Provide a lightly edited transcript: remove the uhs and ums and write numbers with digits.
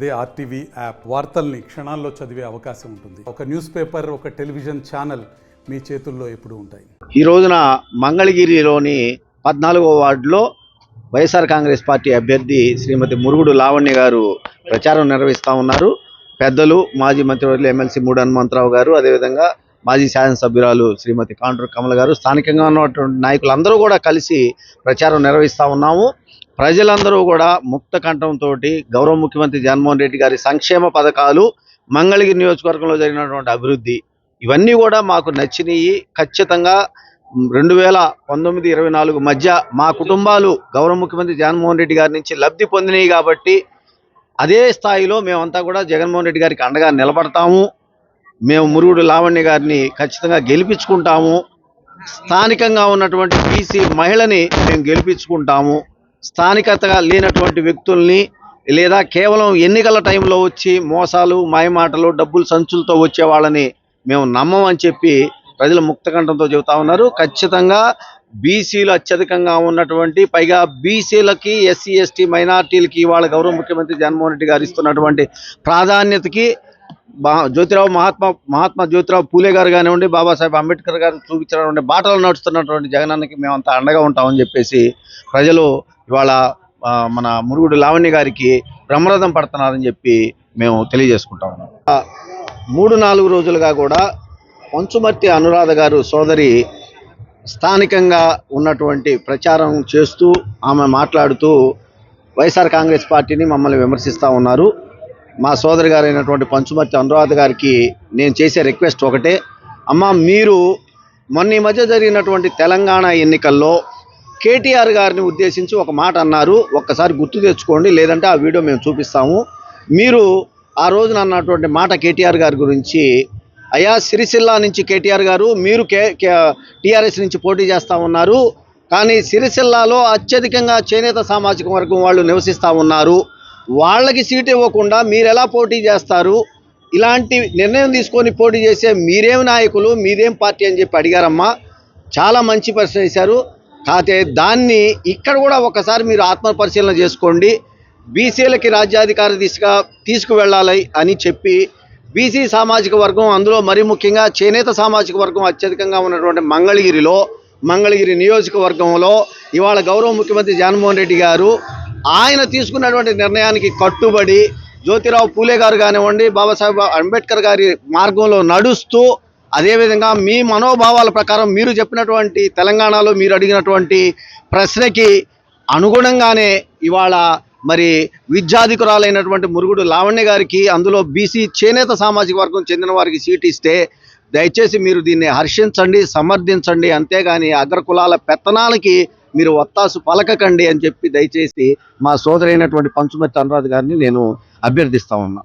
అదే RTV app వార్తల్ని క్షణాల్లో చదివే అవకాశం ఉంటుంది. ఒక న్యూస్ పేపర్, ఒక టెలివిజన్ ఛానల్ మీ చేతుల్లో ఎప్పుడూ ఉంటాయి. ఈ రోజున మంగళగిరిలోని 14వ వార్డులో వైఎస్ఆర్ కాంగ్రెస్ పార్టీ అభ్యర్థి శ్రీమతి మురుగుడు లావణ్య గారు ప్రచారం నిర్వహిస్తూ ఉన్నారు. పెద్దలు మాజీ మంత్రివర్యులు ఎమ్మెల్సీ మూడు హనుమంతరావు గారు, అదేవిధంగా మాజీ శాసనసభ్యురాలు శ్రీమతి కాండ్రు కమల గారు, స్థానికంగా ఉన్నటువంటి నాయకులందరూ కూడా కలిసి ప్రచారం నిర్వహిస్తూ ఉన్నాము. ప్రజలందరూ కూడా ముక్త కంఠంతో గౌరవ ముఖ్యమంత్రి జగన్మోహన్ రెడ్డి గారి సంక్షేమ పథకాలు, మంగళగిరి నియోజకవర్గంలో జరిగినటువంటి అభివృద్ధి, ఇవన్నీ కూడా మాకు నచ్చినాయి. ఖచ్చితంగా 2019-24 మధ్య మా కుటుంబాలు గౌరవ ముఖ్యమంత్రి జగన్మోహన్ రెడ్డి గారి నుంచి లబ్ధి పొందినాయి కాబట్టి అదే స్థాయిలో మేమంతా కూడా జగన్మోహన్ రెడ్డి గారికి అండగా నిలబడతాము. మేము మురుగుడు లావణ్య గారిని ఖచ్చితంగా గెలిపించుకుంటాము. స్థానికంగా ఉన్నటువంటి బీసీ మహిళని మేము గెలిపించుకుంటాము. స్థానికతగా లేనటువంటి వ్యక్తుల్ని, లేదా కేవలం ఎన్నికల టైంలో వచ్చి మోసాలు, మాయమాటలు, డబ్బులు సంచులతో వచ్చే వాళ్ళని మేము నమ్మమని చెప్పి ప్రజలు ముక్తకంఠంతో చెబుతా ఉన్నారు. ఖచ్చితంగా బీసీలు అత్యధికంగా ఉన్నటువంటి, పైగా బీసీలకి, ఎస్సీ ఎస్టీ మైనార్టీలకి వాళ్ళ గౌరవ ముఖ్యమంత్రి జగన్మోహన్ రెడ్డి గారు ఇస్తున్నటువంటి ప్రాధాన్యతకి మహాత్మా జ్యోతిరావు పూలే గారు కానివ్వండి, బాబాసాహెబ్ అంబేద్కర్ గారు చూపించినటువంటి బాటలు నడుస్తున్నటువంటి జగనన్నకి మేమంతా అండగా ఉంటామని చెప్పేసి ప్రజలు ఇవాళ మన మురుగుడు లావణ్య గారికి బ్రహ్మరథం పడుతున్నారని చెప్పి మేము తెలియజేసుకుంటా ఉన్నాం. 3-4 రోజులుగా కూడా పంచుమర్తి అనురాధ గారు సోదరి స్థానికంగా ఉన్నటువంటి ప్రచారం చేస్తూ ఆమె మాట్లాడుతూ వైఎస్ఆర్ కాంగ్రెస్ పార్టీని మమ్మల్ని విమర్శిస్తూ ఉన్నారు. మా సోదరి గారైనటువంటి పంచుమర్తి అనురాధ గారికి నేను చేసే రిక్వెస్ట్ ఒకటే, అమ్మ, మీరు మొన్న ఈ మధ్య జరిగినటువంటి తెలంగాణ ఎన్నికల్లో కేటీఆర్ గారిని ఉద్దేశించి ఒక మాట అన్నారు. ఒక్కసారి గుర్తు తెచ్చుకోండి, లేదంటే ఆ వీడియో మేము చూపిస్తాము. మీరు ఆ రోజున అన్నటువంటి మాట కేటీఆర్ గారి గురించి, అయ్యా సిరిసిల్ల నుంచి కేటీఆర్ గారు మీరు టీఆర్ఎస్ నుంచి పోటీ చేస్తూ ఉన్నారు, కానీ సిరిసిల్లాలో అత్యధికంగా చేనేత సామాజిక వర్గం వాళ్ళు నివసిస్తూ ఉన్నారు, వాళ్ళకి సీటు ఇవ్వకుండా మీరు ఎలా పోటీ చేస్తారు? ఇలాంటి నిర్ణయం తీసుకొని పోటీ చేసే మీరేం నాయకులు, మీదేం పార్టీ అని చెప్పి అడిగారమ్మా. చాలా మంచి ప్రశ్న వేశారు. కాకపోతే దాన్ని ఇక్కడ కూడా ఒకసారి మీరు ఆత్మపరిశీలన చేసుకోండి. బీసీలకి రాజ్యాధికార దిశగా తీసుకువెళ్ళాలి అని చెప్పి బీసీ సామాజిక వర్గం, అందులో మరీ ముఖ్యంగా చేనేత సామాజిక వర్గం అత్యధికంగా ఉన్నటువంటి మంగళగిరి నియోజకవర్గంలో ఇవాళ గౌరవ ముఖ్యమంత్రి జగన్మోహన్ రెడ్డి గారు ఆయన తీసుకున్నటువంటి నిర్ణయానికి కట్టుబడి జ్యోతిరావు పూలే గారు కానివ్వండి, బాబాసాహెబ్ అంబేద్కర్ గారి మార్గంలో నడుస్తూ, అదేవిధంగా మీ మనోభావాల ప్రకారం మీరు చెప్పినటువంటి తెలంగాణలో మీరు అడిగినటువంటి ప్రశ్నకి అనుగుణంగానే ఇవాళ మరి విద్యాధికురాలైనటువంటి మురుగుడు లావణ్య గారికి, అందులో బీసీ చేనేత సామాజిక వర్గం చెందిన వారికి సీటు ఇస్తే దయచేసి మీరు దీన్ని హర్షించండి, సమర్థించండి. అంతేగాని అగ్రకులాల పెత్తనాలకి మీరు ఒత్తాసు పలకకండి అని చెప్పి దయచేసి మా సోదరైనటువంటి పంచుమర్తి అనురాధ గారిని నేను అభ్యర్థిస్తా ఉన్నా.